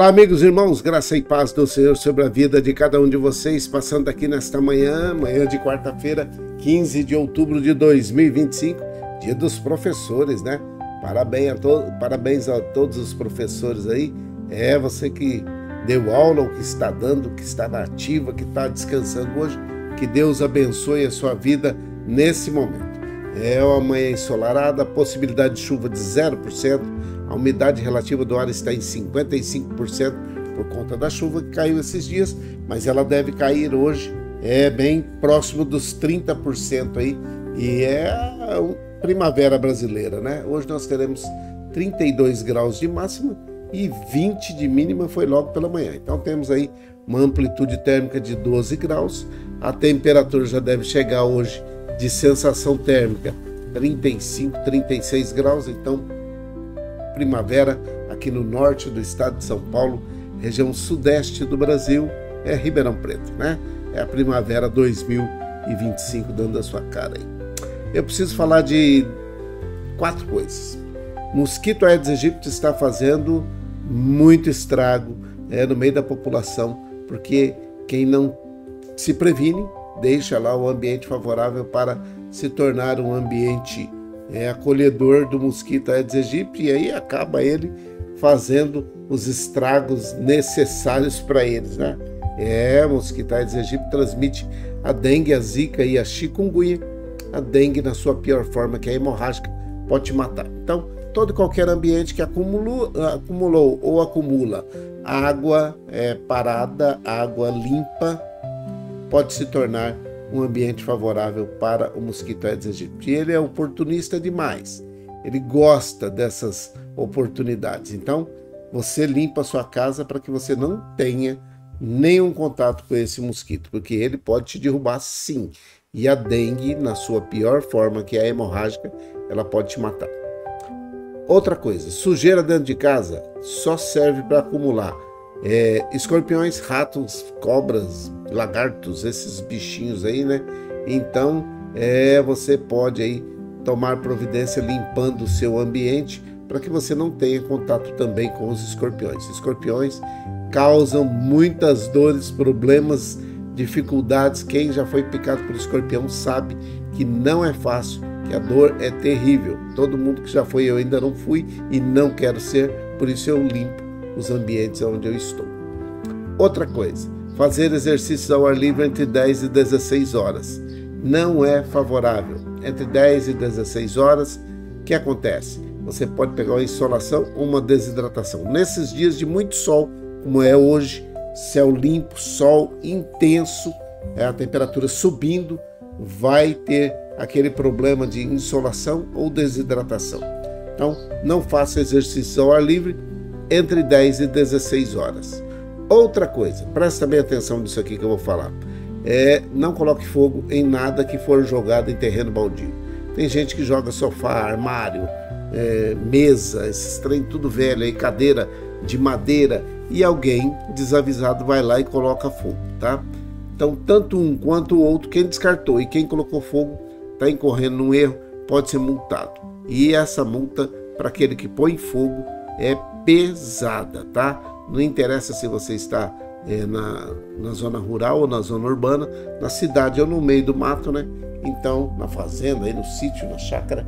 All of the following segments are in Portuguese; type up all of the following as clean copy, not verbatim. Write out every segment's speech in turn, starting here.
Olá, amigos e irmãos, graça e paz do Senhor sobre a vida de cada um de vocês, passando aqui nesta manhã de quarta-feira, 15 de outubro de 2025, dia dos professores, né? Parabéns a todos os professores aí, você que deu aula, ou que está dando, que está na ativa, que está descansando hoje, que Deus abençoe a sua vida nesse momento. É uma manhã ensolarada, possibilidade de chuva de 0%, a umidade relativa do ar está em 55% por conta da chuva que caiu esses dias, mas ela deve cair hoje, bem próximo dos 30% aí, e é a primavera brasileira, né? Hoje nós teremos 32 graus de máxima e 20 de mínima, foi logo pela manhã. Então temos aí uma amplitude térmica de 12 graus, a temperatura já deve chegar hoje de sensação térmica 35, 36 graus, então primavera aqui no norte do estado de São Paulo, região sudeste do Brasil, é Ribeirão Preto, né? É a primavera 2025 dando a sua cara aí. Eu preciso falar de 4 coisas. Mosquito Aedes aegypti está fazendo muito estrago no meio da população, porque quem não se previne deixa lá o ambiente favorável para se tornar um ambiente acolhedor do mosquito Aedes aegypti, e aí acaba ele fazendo os estragos necessários para eles, né? O mosquito Aedes aegypti transmite a dengue, a zika e a chikungunya. A dengue na sua pior forma, que é a hemorrágica, pode te matar. Então, todo e qualquer ambiente que acumulou ou acumula água parada, água limpa, pode se tornar um ambiente favorável para o mosquito Aedes aegypti. Ele é oportunista demais, ele gosta dessas oportunidades. Então, você limpa a sua casa para que você não tenha nenhum contato com esse mosquito, porque ele pode te derrubar sim. E a dengue, na sua pior forma, que é a hemorrágica, ela pode te matar. Outra coisa, sujeira dentro de casa só serve para acumular escorpiões, ratos, cobras, lagartos, esses bichinhos aí, né? Então, você pode aí tomar providência limpando o seu ambiente para que você não tenha contato também com os escorpiões. Escorpiões causam muitas dores, problemas, dificuldades. Quem já foi picado por escorpião sabe que não é fácil, que a dor é terrível. Todo mundo que já foi, eu ainda não fui e não quero ser, por isso eu limpo os ambientes onde eu estou. Outra coisa, fazer exercícios ao ar livre entre 10 e 16 horas. Não é favorável. Entre 10 e 16 horas, o que acontece? Você pode pegar uma insolação ou uma desidratação. Nesses dias de muito sol, como é hoje, céu limpo, sol intenso, a temperatura subindo, vai ter aquele problema de insolação ou desidratação. Então, não faça exercício ao ar livre entre 10 e 16 horas. Outra coisa, presta bem atenção nisso aqui que eu vou falar. Não coloque fogo em nada que for jogado em terreno baldio. Tem gente que joga sofá, armário, mesa, esses trem tudo velho aí, cadeira de madeira, e alguém desavisado vai lá e coloca fogo, tá? Então, tanto um quanto o outro, quem descartou e quem colocou fogo está incorrendo num erro, pode ser multado. E essa multa para aquele que põe fogo é pesada, tá? Não interessa se você está na zona rural ou na zona urbana, na cidade ou no meio do mato, né? Então, na fazenda, aí no sítio, na chácara,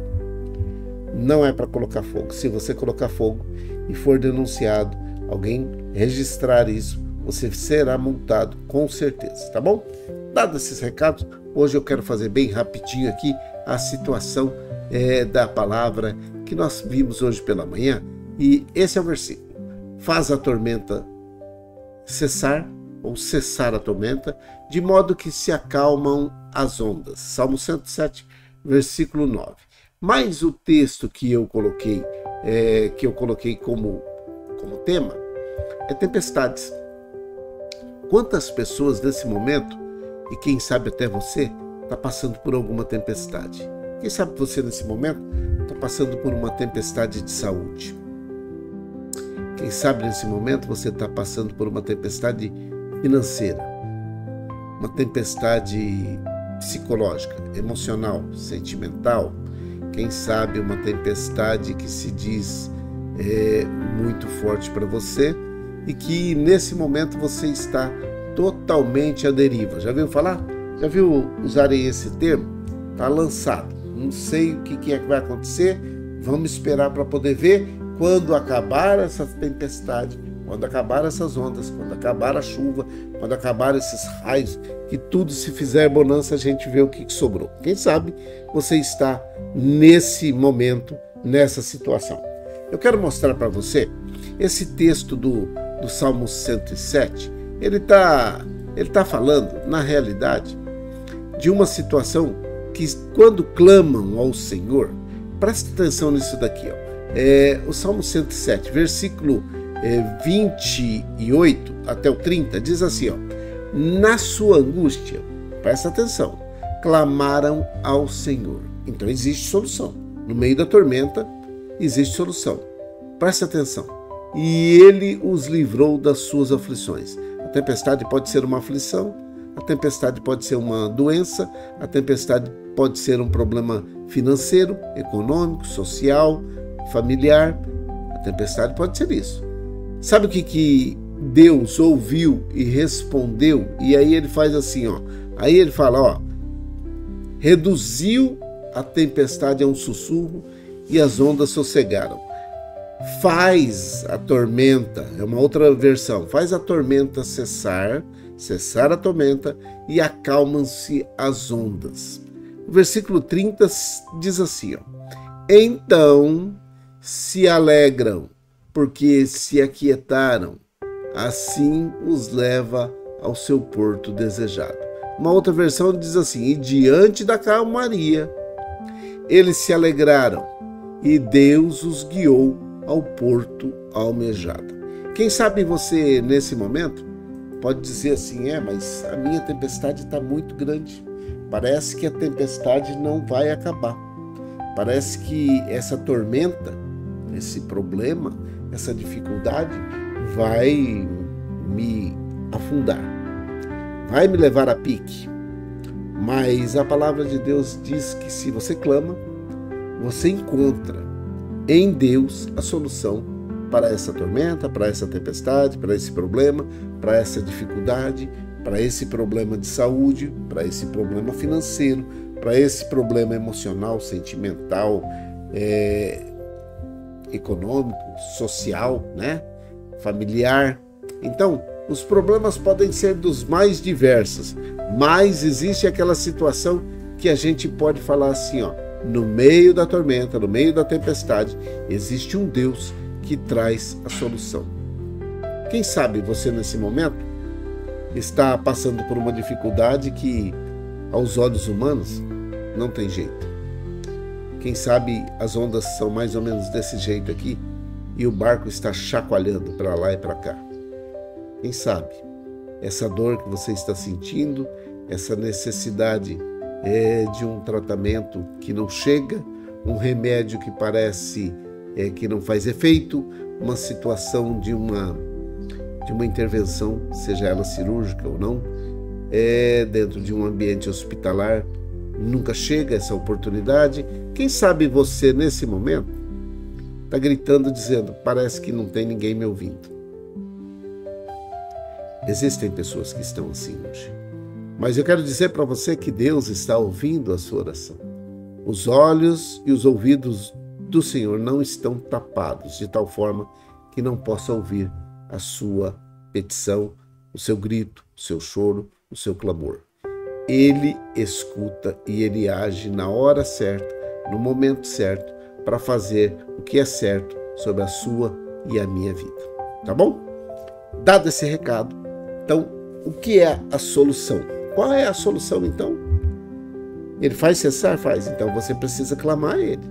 não é para colocar fogo. Se você colocar fogo e for denunciado, alguém registrar isso, você será multado com certeza, tá bom? Dados esses recados, hoje eu quero fazer bem rapidinho aqui a situação da palavra que nós vimos hoje pela manhã, e esse é o versículo. Faz a tormenta cessar, ou cessar a tormenta, de modo que se acalmam as ondas. Salmo 107, versículo 9. Mas o texto que eu coloquei como tema é tempestades. Quantas pessoas nesse momento, e quem sabe até você, está passando por alguma tempestade? Quem sabe você nesse momento está passando por uma tempestade de saúde? Quem sabe nesse momento você está passando por uma tempestade financeira, uma tempestade psicológica, emocional, sentimental? Quem sabe uma tempestade que se diz muito forte para você e que nesse momento você está totalmente à deriva. Já viu falar? Já viu usarem esse termo? Está lançado. Não sei o que é que vai acontecer. Vamos esperar para poder ver quando acabar essa tempestade, quando acabar essas ondas, quando acabar a chuva, quando acabar esses raios, que tudo se fizer bonança, a gente vê o que sobrou. Quem sabe você está nesse momento, nessa situação. Eu quero mostrar para você esse texto do Salmo 107. Ele tá falando, na realidade, de uma situação que, quando clamam ao Senhor, presta atenção nisso daqui, ó. O Salmo 107, versículo 28 até o 30, diz assim, ó: na sua angústia, presta atenção, clamaram ao Senhor. Então existe solução. No meio da tormenta, existe solução. Presta atenção. E ele os livrou das suas aflições. A tempestade pode ser uma aflição, a tempestade pode ser uma doença, a tempestade pode ser um problema financeiro, econômico, social, familiar. A tempestade pode ser isso. Sabe o que Deus ouviu e respondeu? E aí ele faz assim, ó. Aí ele fala, ó: reduziu a tempestade a um sussurro e as ondas sossegaram. Faz a tormenta, é uma outra versão, faz a tormenta cessar a tormenta e acalmam-se as ondas. O versículo 30 diz assim, ó: então se alegram, porque se aquietaram, assim os leva ao seu porto desejado. Uma outra versão diz assim: e diante da calmaria, eles se alegraram, e Deus os guiou ao porto almejado. Quem sabe você, nesse momento, pode dizer assim: mas a minha tempestade está muito grande. Parece que a tempestade não vai acabar. Parece que essa tormenta, esse problema, essa dificuldade vai me afundar, vai me levar a pique. Mas a palavra de Deus diz que se você clama, você encontra em Deus a solução para essa tormenta, para essa tempestade, para esse problema, para essa dificuldade, para esse problema de saúde, para esse problema financeiro, para esse problema emocional, sentimental, econômico, social, né? Familiar. Então, os problemas podem ser dos mais diversos, mas existe aquela situação que a gente pode falar assim, ó: no meio da tormenta, no meio da tempestade, existe um Deus que traz a solução. Quem sabe você, nesse momento, está passando por uma dificuldade que, aos olhos humanos, não tem jeito. Quem sabe as ondas são mais ou menos desse jeito aqui e o barco está chacoalhando para lá e para cá. Quem sabe essa dor que você está sentindo, essa necessidade de um tratamento que não chega, um remédio que parece que não faz efeito, uma situação de uma intervenção, seja ela cirúrgica ou não, dentro de um ambiente hospitalar, nunca chega essa oportunidade. Quem sabe você, nesse momento, está gritando, dizendo: parece que não tem ninguém me ouvindo. Existem pessoas que estão assim hoje. Mas eu quero dizer para você que Deus está ouvindo a sua oração. Os olhos e os ouvidos do Senhor não estão tapados, de tal forma que não possa ouvir a sua petição, o seu grito, o seu choro, o seu clamor. Ele escuta e ele age na hora certa, no momento certo, para fazer o que é certo sobre a sua e a minha vida. Tá bom? Dado esse recado, então, o que é a solução? Qual é a solução, então? Ele faz cessar? Faz. Então, você precisa clamar a ele.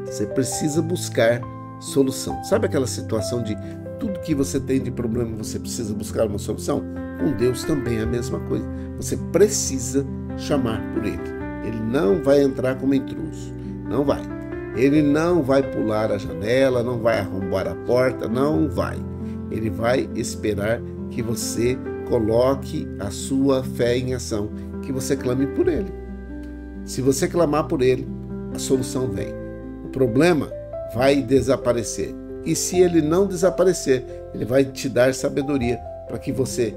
Você precisa buscar solução. Sabe aquela situação de tudo que você tem de problema, você precisa buscar uma solução? Com Deus também é a mesma coisa. Você precisa chamar por ele. Ele não vai entrar como intruso. Não vai. Ele não vai pular a janela, não vai arrombar a porta, não vai. Ele vai esperar que você coloque a sua fé em ação, que você clame por ele. Se você clamar por ele, a solução vem. O problema vai desaparecer. E se ele não desaparecer, ele vai te dar sabedoria para que você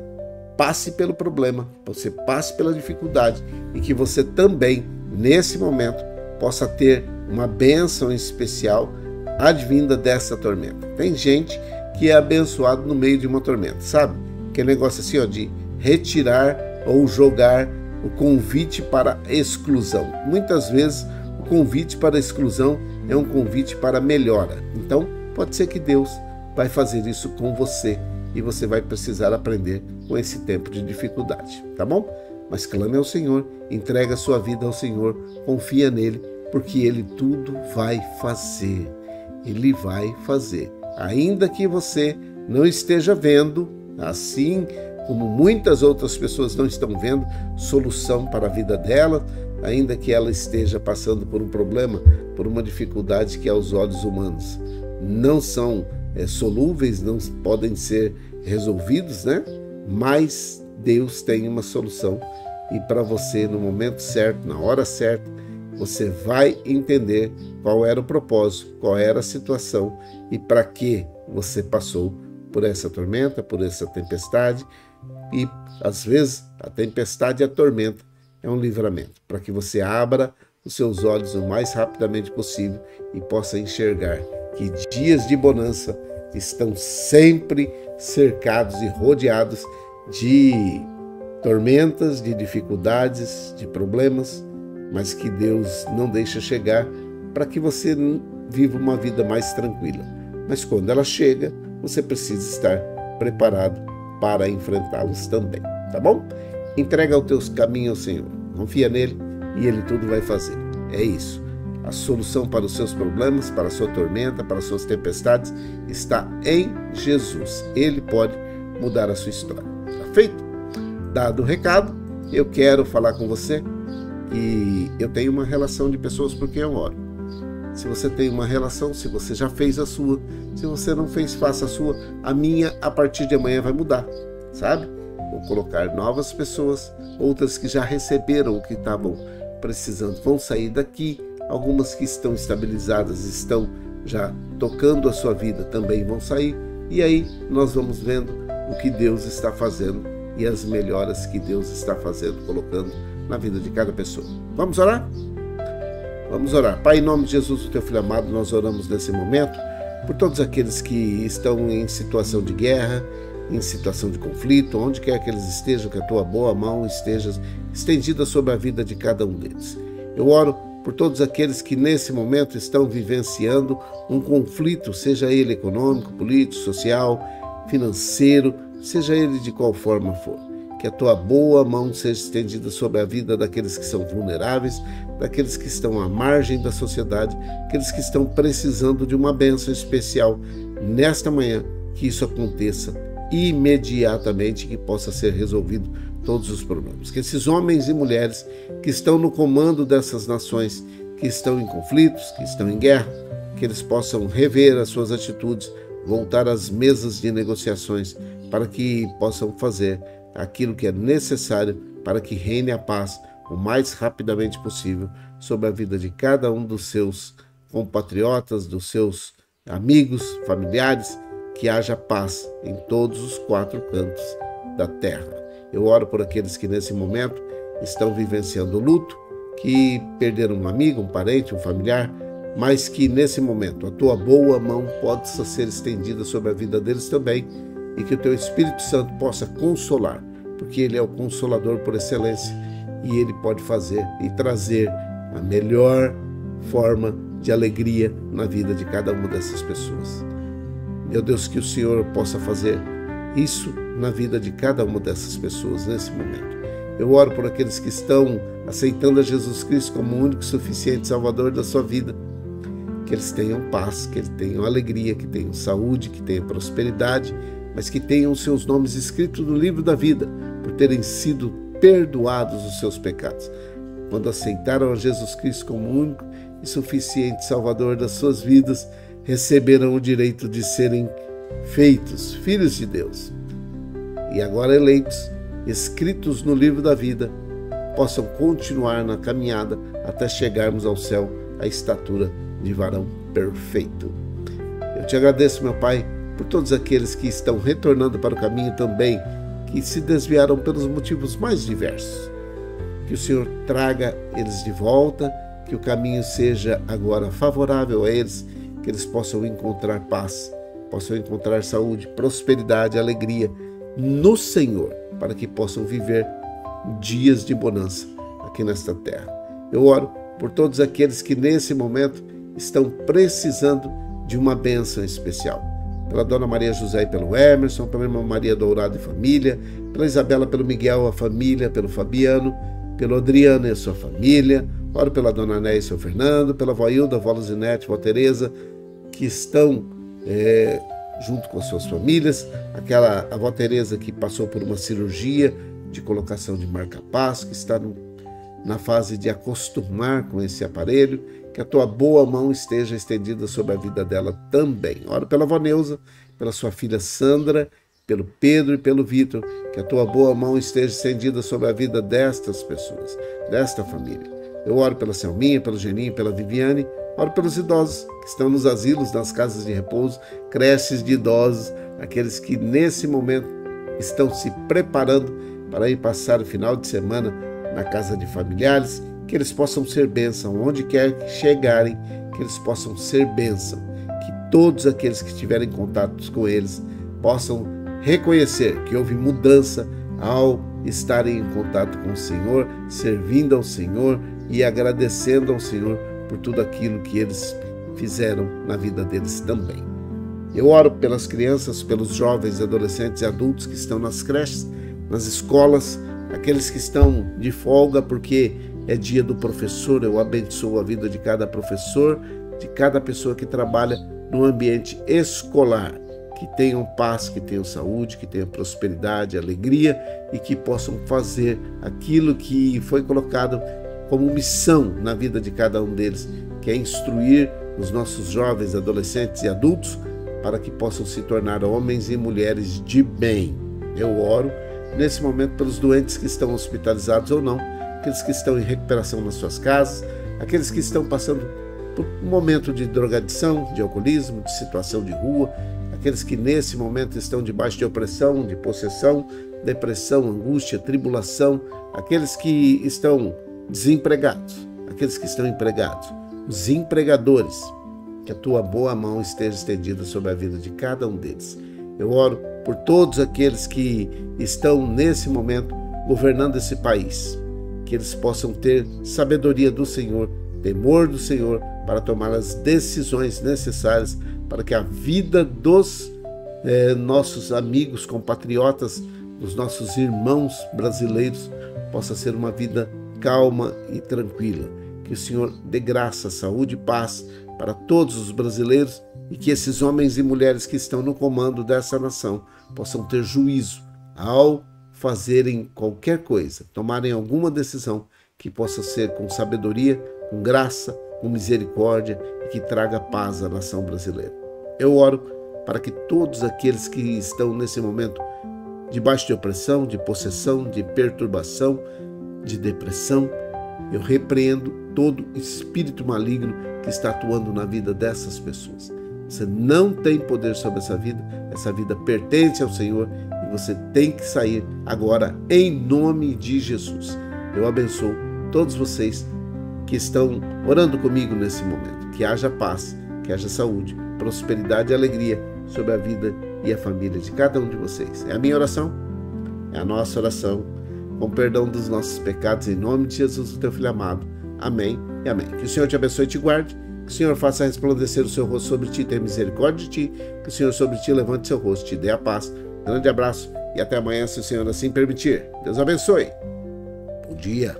passe pelo problema, você passe pela dificuldade e que você também, nesse momento, possa ter uma bênção especial advinda dessa tormenta. Tem gente que é abençoado no meio de uma tormenta, sabe? Aquele negócio assim, ó, de retirar ou jogar o convite para exclusão. Muitas vezes o convite para exclusão é um convite para melhora. Então, pode ser que Deus vai fazer isso com você e você vai precisar aprender com esse tempo de dificuldade, tá bom? Mas clame ao Senhor, entrega a sua vida ao Senhor, confia nele, porque ele tudo vai fazer. Ele vai fazer. Ainda que você não esteja vendo, assim como muitas outras pessoas não estão vendo solução para a vida dela, ainda que ela esteja passando por um problema, por uma dificuldade que aos olhos humanos não são solúveis, não podem ser resolvidos, né? Mas Deus tem uma solução e para você, no momento certo, na hora certa, você vai entender qual era o propósito, qual era a situação e para que você passou por essa tormenta, por essa tempestade. E às vezes a tempestade e a tormenta é um livramento, para que você abra os seus olhos o mais rapidamente possível e possa enxergar que dias de bonança estão sempre cercados e rodeados de tormentas, de dificuldades, de problemas, mas que Deus não deixa chegar para que você viva uma vida mais tranquila. Mas quando ela chega, você precisa estar preparado para enfrentá-los também, tá bom? Entrega os teus caminhos ao Senhor, confia nele e ele tudo vai fazer. É isso. A solução para os seus problemas, para a sua tormenta, para as suas tempestades está em Jesus. Ele pode mudar a sua história. Tá feito? Dado o recado, eu quero falar com você que eu tenho uma relação de pessoas por quem eu oro. Se você tem uma relação, se você já fez a sua, se você não fez, faça a sua. A minha, a partir de amanhã, vai mudar, sabe? Vou colocar novas pessoas, outras que já receberam o que estavam precisando, vão sair daqui. Algumas que estão estabilizadas, estão já tocando a sua vida, também vão sair. E aí nós vamos vendo o que Deus está fazendo e as melhoras que Deus está fazendo, colocando na vida de cada pessoa. Vamos orar? Vamos orar. Pai, em nome de Jesus, o teu filho amado, nós oramos nesse momento por todos aqueles que estão em situação de guerra, em situação de conflito, onde quer que eles estejam, que a tua boa mão esteja estendida sobre a vida de cada um deles. Eu oro por todos aqueles que nesse momento estão vivenciando um conflito, seja ele econômico, político, social, financeiro, seja ele de qual forma for. Que a tua boa mão seja estendida sobre a vida daqueles que são vulneráveis, daqueles que estão à margem da sociedade, aqueles que estão precisando de uma bênção especial nesta manhã, que isso aconteça imediatamente, que possa ser resolvido todos os problemas. Que esses homens e mulheres que estão no comando dessas nações, que estão em conflitos, que estão em guerra, que eles possam rever as suas atitudes, voltar às mesas de negociações, para que possam fazer aquilo que é necessário para que reine a paz o mais rapidamente possível sobre a vida de cada um dos seus compatriotas, dos seus amigos, familiares, que haja paz em todos os quatro cantos da terra. Eu oro por aqueles que nesse momento estão vivenciando luto, que perderam um amigo, um parente, um familiar, mas que nesse momento a tua boa mão possa ser estendida sobre a vida deles também e que o teu Espírito Santo possa consolar, porque ele é o consolador por excelência e ele pode fazer e trazer a melhor forma de alegria na vida de cada uma dessas pessoas. Meu Deus, que o Senhor possa fazer isso na vida de cada uma dessas pessoas nesse momento. Eu oro por aqueles que estão aceitando a Jesus Cristo como o único e suficiente Salvador da sua vida, que eles tenham paz, que eles tenham alegria, que tenham saúde, que tenham prosperidade, mas que tenham os seus nomes escritos no livro da vida, por terem sido perdoados os seus pecados. Quando aceitaram a Jesus Cristo como o único e suficiente Salvador das suas vidas, receberam o direito de serem feitos filhos de Deus. E agora eleitos, escritos no livro da vida, possam continuar na caminhada até chegarmos ao céu, à estatura de varão perfeito. Eu Eu te agradeço, meu Pai, por todos aqueles que estão retornando para o caminho também, que se desviaram pelos motivos mais diversos. Que o Senhor traga eles de volta, que o caminho seja agora favorável a eles, que eles possam encontrar paz, possam encontrar saúde, prosperidade, alegria no Senhor, para que possam viver dias de bonança aqui nesta terra. Eu oro por todos aqueles que nesse momento estão precisando de uma bênção especial. Pela Dona Maria José e pelo Emerson, pela Irmã Maria Dourado e família, pela Isabela, pelo Miguel, a família, pelo Fabiano, pelo Adriano e a sua família. Oro pela Dona Néia e seu Fernando, pela Vó Hilda, Vó Luzinete, Vó Tereza, que estão junto com as suas famílias. A Vó Tereza que passou por uma cirurgia de colocação de marca-passo, que está na fase de acostumar com esse aparelho, que a tua boa mão esteja estendida sobre a vida dela também. Oro pela Vó Neuza, pela sua filha Sandra, pelo Pedro e pelo Vitor, que a tua boa mão esteja estendida sobre a vida destas pessoas, desta família. Eu oro pela Selminha, pelo Geninho, pela Viviane, oro pelos idosos que estão nos asilos, nas casas de repouso, creches de idosos, aqueles que nesse momento estão se preparando para ir passar o final de semana na casa de familiares, que eles possam ser bênção, onde quer que chegarem, que eles possam ser bênção, que todos aqueles que tiverem contatos com eles possam reconhecer que houve mudança ao estarem em contato com o Senhor, servindo ao Senhor e agradecendo ao Senhor por tudo aquilo que eles fizeram na vida deles também. Eu oro pelas crianças, pelos jovens, adolescentes e adultos que estão nas creches, nas escolas, aqueles que estão de folga porque é dia do professor. Eu abençoo a vida de cada professor, de cada pessoa que trabalha no ambiente escolar, que tenham paz, que tenham saúde, que tenham prosperidade, alegria e que possam fazer aquilo que foi colocado como missão na vida de cada um deles, que é instruir os nossos jovens, adolescentes e adultos para que possam se tornar homens e mulheres de bem. Eu oro nesse momento pelos doentes que estão hospitalizados ou não, aqueles que estão em recuperação nas suas casas, aqueles que estão passando por um momento de drogadição, de alcoolismo, de situação de rua, aqueles que nesse momento estão debaixo de opressão, de possessão, depressão, angústia, tribulação, aqueles que estão desempregados, aqueles que estão empregados, os empregadores, que a tua boa mão esteja estendida sobre a vida de cada um deles. Eu oro por todos aqueles que estão nesse momento governando esse país, que eles possam ter sabedoria do Senhor, temor do Senhor, para tomar as decisões necessárias para que a vida dos nossos amigos, compatriotas, dos nossos irmãos brasileiros possa ser uma vida calma e tranquila. Que o Senhor dê graça, saúde e paz para todos os brasileiros e que esses homens e mulheres que estão no comando dessa nação possam ter juízo ao fazerem qualquer coisa, tomarem alguma decisão que possa ser com sabedoria, com graça, com misericórdia e que traga paz à nação brasileira. Eu oro para que todos aqueles que estão nesse momento debaixo de opressão, de possessão, de perturbação, de depressão, eu repreendo todo espírito maligno que está atuando na vida dessas pessoas. Você não tem poder sobre essa vida pertence ao Senhor e você tem que sair agora em nome de Jesus. Eu abençoo todos vocês que estão orando comigo nesse momento. Que haja paz, que haja saúde, prosperidade e alegria sobre a vida e a família de cada um de vocês. É a minha oração, é a nossa oração, com perdão dos nossos pecados, em nome de Jesus, o teu Filho amado. Amém e amém. Que o Senhor te abençoe e te guarde, que o Senhor faça resplandecer o seu rosto sobre ti, tenha misericórdia de ti, que o Senhor sobre ti levante seu rosto, te dê a paz. Grande abraço e até amanhã, se o Senhor assim permitir. Deus abençoe. Bom dia.